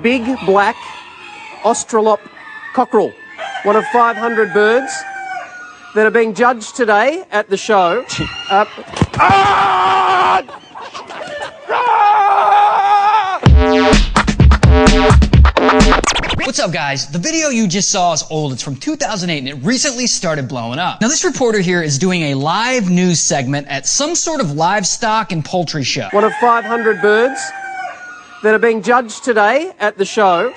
Big black Australorp cockerel, one of 500 birds that are being judged today at the show. What's up, guys? The video you just saw is old. It's from 2008 and it recently started blowing up. Now, this reporter here is doing a live news segment at some sort of livestock and poultry show. One of 500 birds that are being judged today at the show.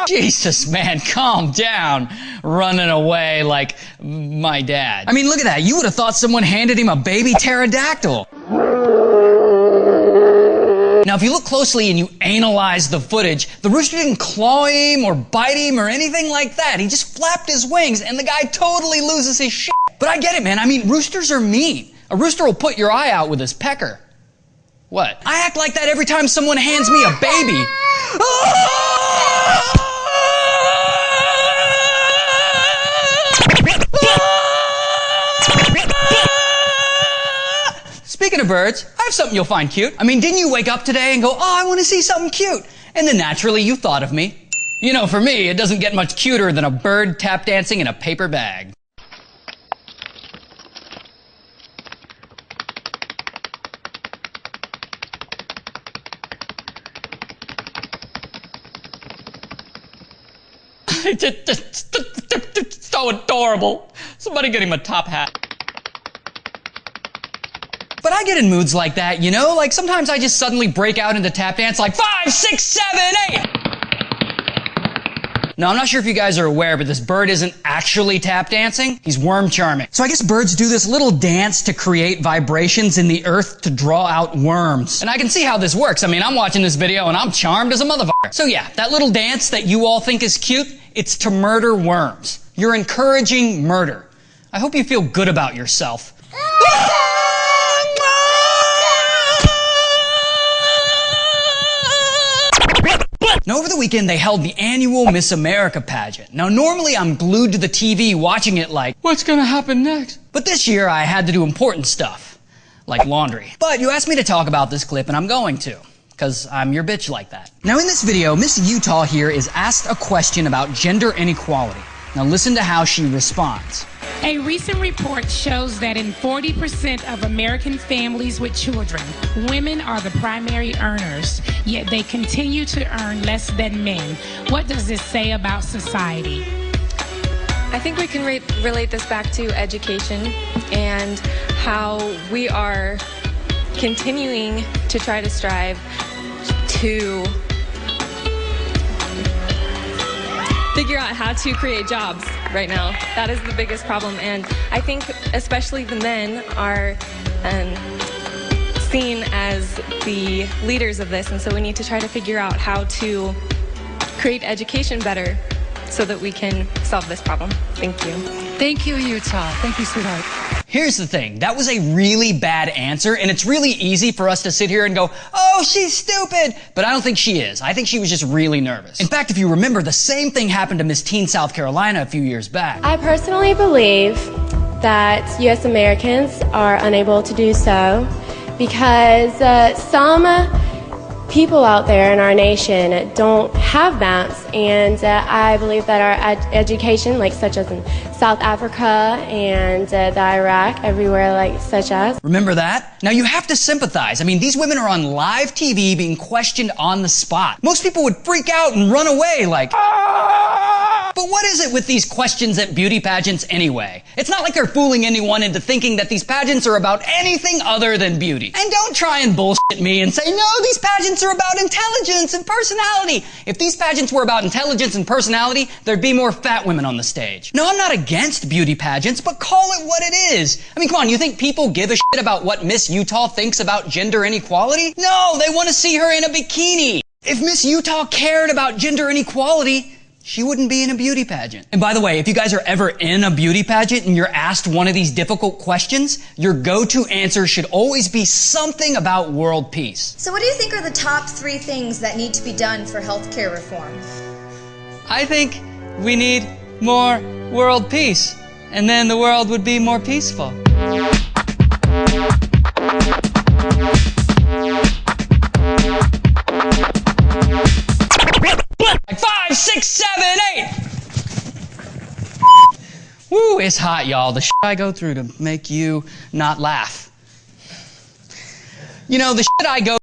Jesus, man, calm down. Running away like my dad. I mean, look at that. You would have thought someone handed him a baby pterodactyl. Now, if you look closely and you analyze the footage, the rooster didn't claw him or bite him or anything like that. He just flapped his wings and the guy totally loses his shit. But I get it, man. I mean, roosters are mean. A rooster will put your eye out with his pecker. What? I act like that every time someone hands me a baby. Speaking of birds, I have something you'll find cute. I mean, didn't you wake up today and go, oh, I want to see something cute? And then naturally you thought of me. You know, for me, it doesn't get much cuter than a bird tap dancing in a paper bag. So adorable. Somebody get him a top hat. But I get in moods like that, you know? Like sometimes I just suddenly break out into tap dance like 5, 6, 7, 8! Now, I'm not sure if you guys are aware, but this bird isn't actually tap dancing. He's worm charming. So I guess birds do this little dance to create vibrations in the earth to draw out worms. And I can see how this works. I mean, I'm watching this video and I'm charmed as a motherfucker. So yeah, that little dance that you all think is cute, it's to murder worms. You're encouraging murder. I hope you feel good about yourself. Now, over the weekend, they held the annual Miss America pageant. Now, normally I'm glued to the TV watching it like, what's gonna happen next? But this year, I had to do important stuff, like laundry. But you asked me to talk about this clip, and I'm going to, because I'm your bitch like that. Now, in this video, Miss Utah here is asked a question about gender inequality. Now, listen to how she responds. A recent report shows that in 40% of American families with children, women are the primary earners, yet they continue to earn less than men. What does this say about society? I think we can relate this back to education and how we are continuing to try to strive to figure out how to create jobs right now. That is the biggest problem, and I think especially the men are seen as the leaders of this, and so we need to try to figure out how to create education better so that we can solve this problem. Thank you. Thank you, Utah. Thank you, sweetheart. Here's the thing, that was a really bad answer, and it's really easy for us to sit here and go, oh, she's stupid, but I don't think she is. I think she was just really nervous. In fact, if you remember, the same thing happened to Miss Teen South Carolina a few years back. I personally believe that U.S. Americans are unable to do so because some people out there in our nation don't have maps, and I believe that our education, like such as in South Africa and the Iraq, everywhere like such as. Remember that? Now you have to sympathize. I mean, these women are on live TV being questioned on the spot. Most people would freak out and run away like, But what is it with these questions at beauty pageants anyway? It's not like they're fooling anyone into thinking that these pageants are about anything other than beauty. And don't try and bullshit me and say, no, these pageants are about intelligence and personality. If these pageants were about intelligence and personality, there'd be more fat women on the stage. No, I'm not against beauty pageants, but call it what it is. I mean, come on, you think people give a shit about what Miss Utah thinks about gender inequality? No, they want to see her in a bikini. If Miss Utah cared about gender inequality, she wouldn't be in a beauty pageant. And by the way, if you guys are ever in a beauty pageant and you're asked one of these difficult questions, your go-to answer should always be something about world peace. So what do you think are the top 3 things that need to be done for healthcare reform? I think we need more world peace, and then the world would be more peaceful. Woo, it's hot, y'all. The shit I go through to make you not laugh. You know, the shit I go